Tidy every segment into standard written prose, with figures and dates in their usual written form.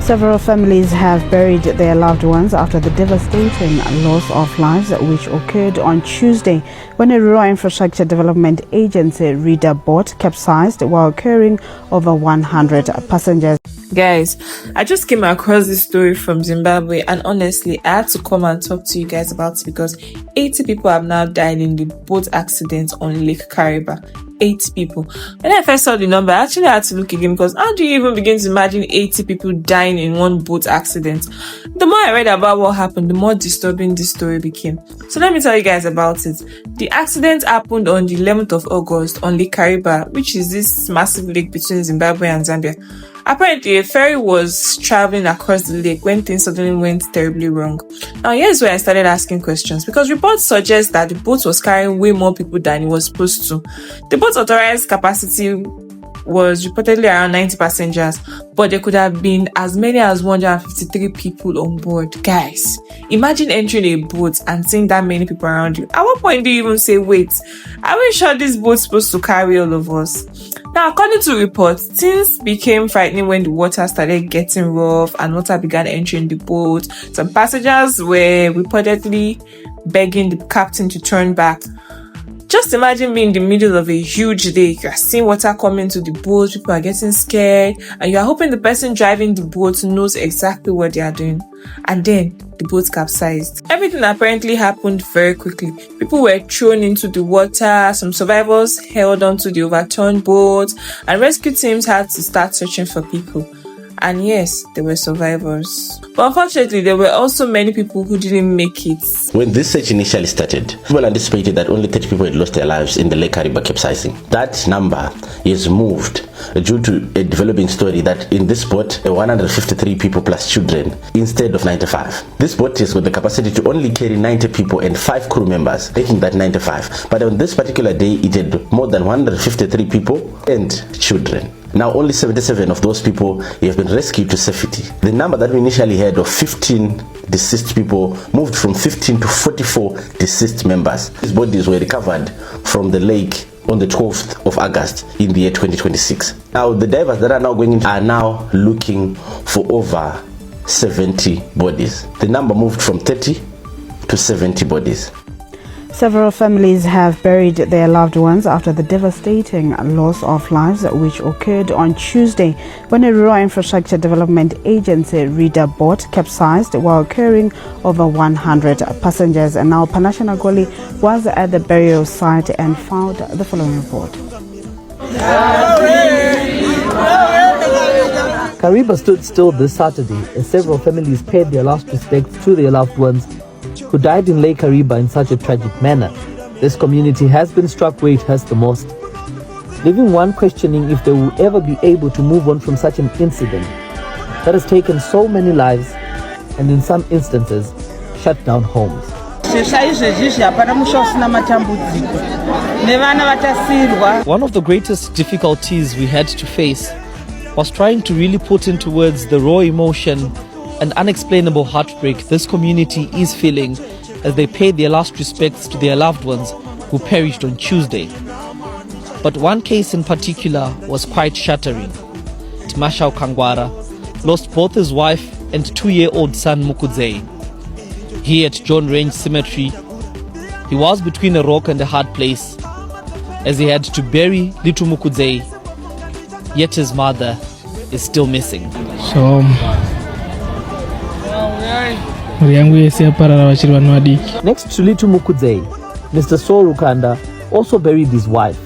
Several families have buried their loved ones after the devastating loss of lives which occurred on Tuesday when a rural infrastructure development agency reader boat capsized while carrying over 100 passengers. Guys, I just came across this story from Zimbabwe, and honestly, I had to come and talk to you guys about it because 80 people have now died in the boat accident on Lake Kariba. 80 people. When I first saw the number, I actually had to look again because how do you even begin to imagine 80 people dying in one boat accident? The more I read about what happened, the more disturbing this story became. So let me tell you guys about it. The accident happened on the 11th of August on Lake Kariba, which is this massive lake between Zimbabwe and Zambia. Apparently, a ferry was traveling across the lake when things suddenly went terribly wrong. Now, here's where I started asking questions because reports suggest that the boat was carrying way more people than it was supposed to. The boat's authorized capacity was reportedly around 90 passengers, but there could have been as many as 153 people on board. Guys, imagine entering a boat and seeing that many people around you. At what point do you even say, wait, are we sure this boat's supposed to carry all of us? Now, according to reports, things became frightening when the water started getting rough and water began entering the boat. Some passengers were reportedly begging the captain to turn back. Just imagine being in the middle of a huge lake. You are seeing water coming to the boat, people are getting scared, and you are hoping the person driving the boat knows exactly what they are doing. And then the boat capsized. Everything apparently happened very quickly. People were thrown into the water, some survivors held onto the overturned boat, and rescue teams had to start searching for people. And yes, there were survivors. But unfortunately, there were also many people who didn't make it. When this search initially started, people anticipated that only 30 people had lost their lives in the Lake Kariba capsizing. That number is moved due to a developing story that in this boat, 153 people plus children instead of 95. This boat has got the capacity to only carry 90 people and 5 crew members, making that 95. But on this particular day, it had more than 153 people and children. Now, only 77 of those people have been rescued to safety. The number that we initially had of 15 deceased people moved from 15 to 44 deceased members. These bodies were recovered from the lake on the 12th of August in the year 2026. Now, the divers that are now going in are now looking for over 70 bodies. The number moved from 30 to 70 bodies. Several families have buried their loved ones after the devastating loss of lives which occurred on Tuesday when a rural infrastructure development agency reader boat capsized while carrying over 100 passengers. And now Panasha Nagoli was at the burial site and found the following report. Kariba stood still this Saturday as several families paid their last respects to their loved ones who died in Lake Kariba in such a tragic manner. This community has been struck where it hurts the most, leaving one questioning if they will ever be able to move on from such an incident that has taken so many lives and in some instances shut down homes. One of the greatest difficulties we had to face was trying to really put into words the raw emotion and unexplainable heartbreak this community is feeling as they pay their last respects to their loved ones who perished on Tuesday. But one case in particular was quite shattering. Timashau Kangwara lost both his wife and 2-year-old son Mukudzei. Here at John Range Cemetery, he was between a rock and a hard place as he had to bury little Mukudzei, yet his mother is still missing. So next to little Mukudzei, Mr. Saul Rukanda also buried his wife,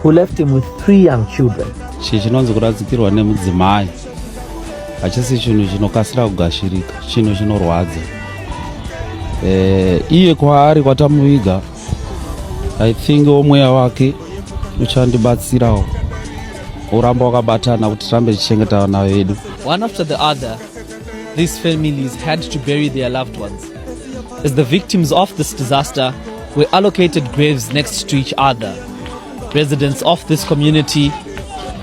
who left him with 3 young children. Chinonzi kuradzikirwa nemudzimai hachisi chinhu chinokasira kugashirika, chinhu chinorwadza. Iye kwaari kwatamuviga, I think omweya wake uchandibatsirawo uramba wakabatana kuti tirambe tichengeta vana vedu. One after the other, these families had to bury their loved ones, as the victims of this disaster were allocated graves next to each other. Residents of this community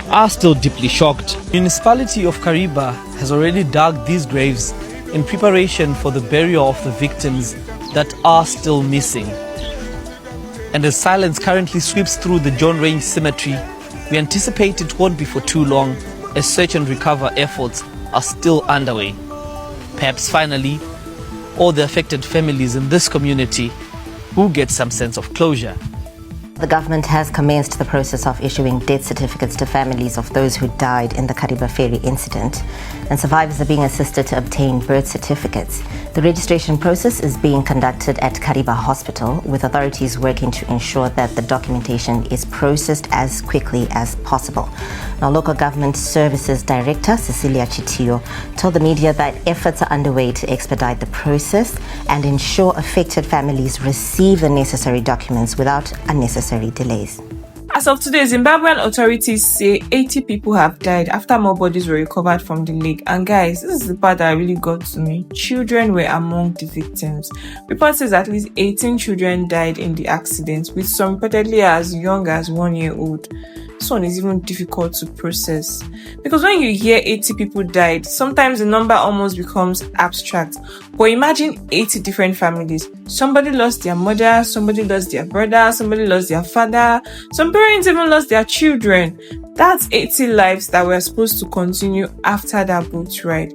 are still deeply shocked. The municipality of Kariba has already dug these graves in preparation for the burial of the victims that are still missing. And as silence currently sweeps through the John Range Cemetery, we anticipate it won't be for too long as search and recover efforts are still underway. Perhaps finally, all the affected families in this community will get some sense of closure. The government has commenced the process of issuing death certificates to families of those who died in the Kariba ferry incident, and survivors are being assisted to obtain birth certificates. The registration process is being conducted at Kariba Hospital, with authorities working to ensure that the documentation is processed as quickly as possible. Now, Local Government Services Director Cecilia Chitio told the media that efforts are underway to expedite the process and ensure affected families receive the necessary documents without unnecessary delays. As of today, Zimbabwean authorities say 80 people have died after more bodies were recovered from the lake. And guys, this is the part that really got to me. Children were among the victims. Report says at least 18 children died in the accident, with some reportedly as young as 1 year old. This one is even difficult to process, because when you hear 80 people died, sometimes the number almost becomes abstract. But imagine 80 different families. Somebody lost their mother, somebody lost their brother, somebody lost their father, some parents even lost their children. That's 80 lives that were supposed to continue after that boat ride.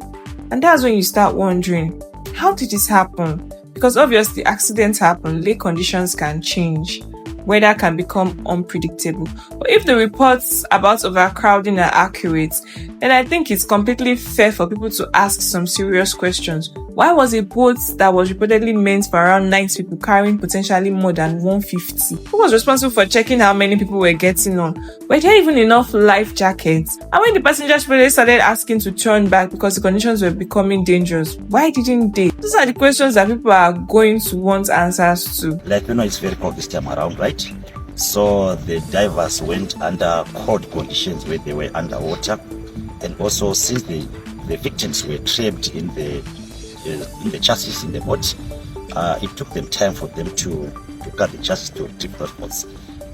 And that's when you start wondering, how did this happen? Because obviously accidents happen, lake conditions can change, weather can become unpredictable. But if the reports about overcrowding are accurate, then I think it's completely fair for people to ask some serious questions. Why was a boat that was reportedly meant for around 90 people carrying potentially more than 150? Who was responsible for checking how many people were getting on? Were there even enough life jackets? And when the passengers really started asking to turn back because the conditions were becoming dangerous, why didn't they? These are the questions that people are going to want answers to. Like, it's very cold this time around, right? So the divers went under cold conditions where they were underwater, and also since the victims were trapped in the chassis in the boat, it took them time for them to cut the chassis to retrieve those boats.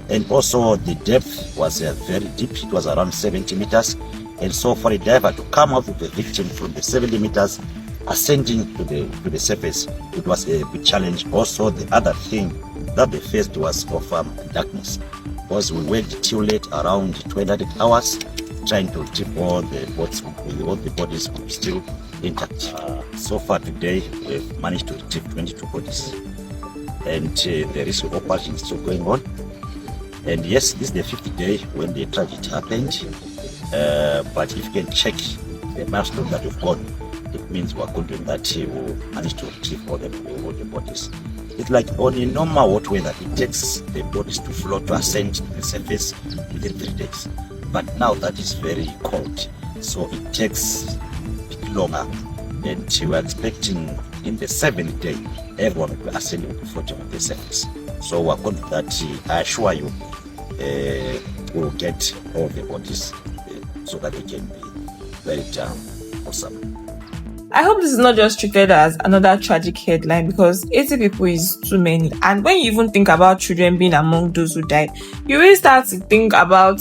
And also the depth was very deep. It was around 70 meters, and so for a diver to come out with the victim from the 70 meters ascending to the surface, it was a big challenge. Also, the other thing that they faced was of darkness, because we worked till late, around 200 hours, trying to retrieve all the boats, all the bodies still intact. So far today, we've managed to retrieve 22 bodies, and the rescue operation is still going on. And yes, this is the 50th day when the tragedy happened, but if you can check the milestone that we've got, it means we're confident that we'll manage to retrieve all the bodies. It's like on a normal hot weather, it takes the bodies to float, to ascend to the surface within 3 days. But now that is very cold, so it takes a bit longer. And we're expecting in the 7th day, everyone will be ascending to floating on the surface. So we're confident that, I assure you, we'll get all the bodies so that they can be very awesome. I hope this is not just treated as another tragic headline, because 80 people is too many. And when you even think about children being among those who died, you really start to think about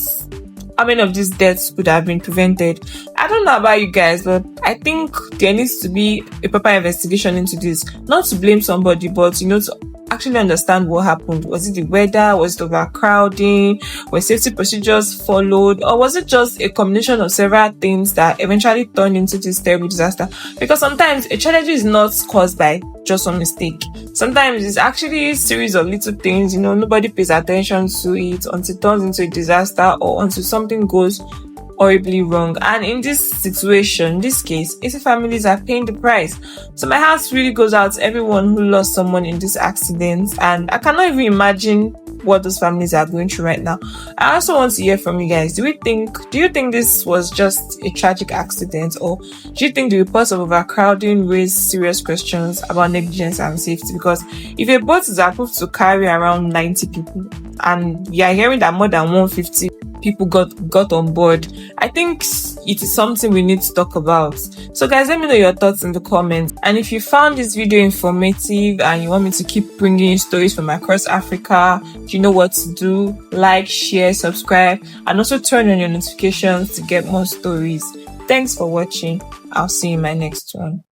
how many of these deaths could have been prevented. I don't know about you guys, but I think there needs to be a proper investigation into this. Not to blame somebody, but to actually understand what happened. Was it the weather? Was it overcrowding? Were safety procedures followed? Or was it just a combination of several things that eventually turned into this terrible disaster? Because sometimes a tragedy is not caused by just one mistake. Sometimes it's actually a series of little things, nobody pays attention to it until it turns into a disaster, or until something goes horribly wrong. And in this situation, this case, 80 families are paying the price. So my heart really goes out to everyone who lost someone in this accident, and I cannot even imagine what those families are going through right now. I also want to hear from you guys. Do you think this was just a tragic accident, or do you think the reports of overcrowding raise serious questions about negligence and safety? Because if a boat is approved to carry around 90 people, and you are hearing that more than 150 people got on board, I think it is something we need to talk about. So guys, let me know your thoughts in the comments. And if you found this video informative and you want me to keep bringing you stories from across Africa, you know what to do. Like, share, subscribe, and also turn on your notifications to get more stories. Thanks for watching. I'll see you in my next one.